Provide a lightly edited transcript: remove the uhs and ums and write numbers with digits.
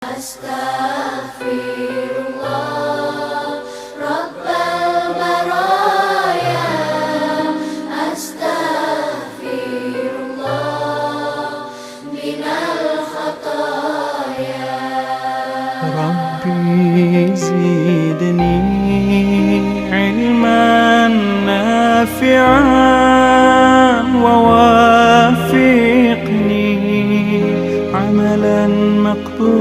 أستغفر الله رب البرايا، أستغفر الله من الخطايا. ربي زدني علما نافعا ووافقني عملا مقبولا